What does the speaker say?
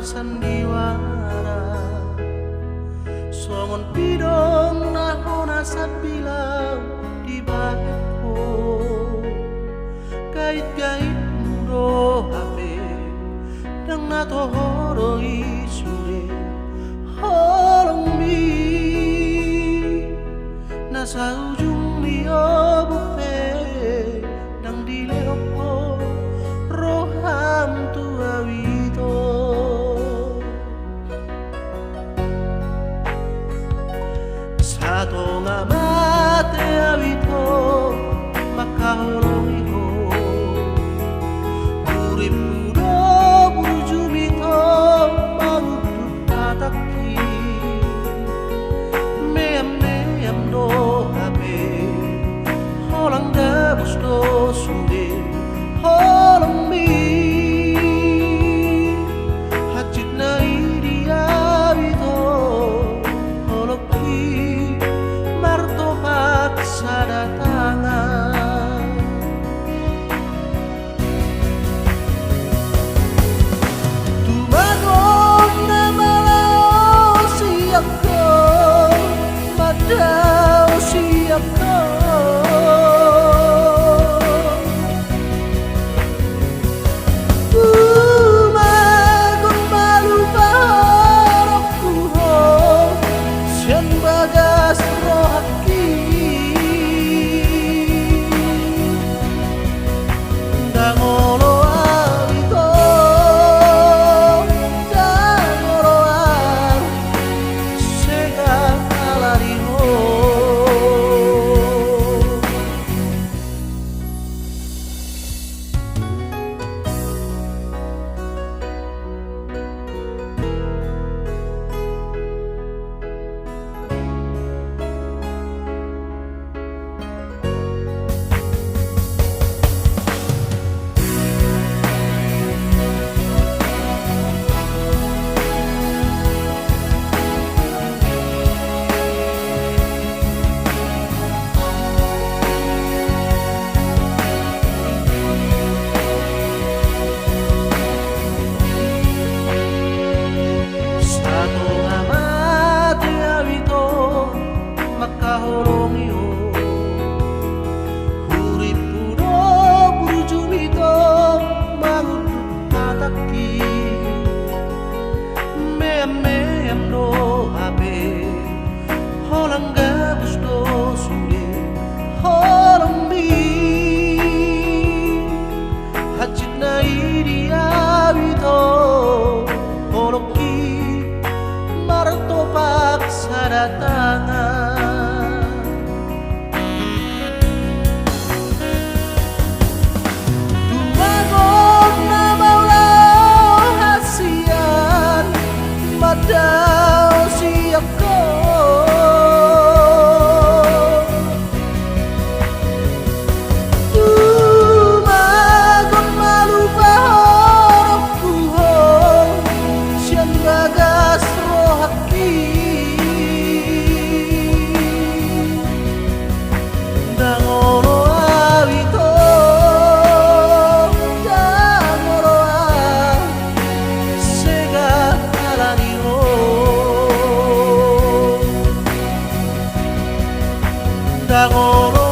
sandiwara songon pidong nahona sabilau di bahetku gait-gait mudo hape dang nato horo isure holong mi nasa ujung liyo bupe dang dileoko roham tua wito sato nga mate awito makahulong iho urip mudo burjumito magudu pataki meam do habe holang dabus do sunde holong mi hajit na idia wito holoki marto paksa datangan tumagon na malao siap ko madao siap ko tumagon malupa harapku ho sian bagas rohaki dangolo awito dangolo ar sega alariho makahulong iyo urip puno burjumito mangudut pataki meam do habe holang gabus do sunde holong mi hajit na idia wito holoki marto paksa datangan tumagon na maulau hasian madao siap ko tumagon malupa harapku ho sian bagas rohaki dangolo awito dangolo a sega alaniho dangolo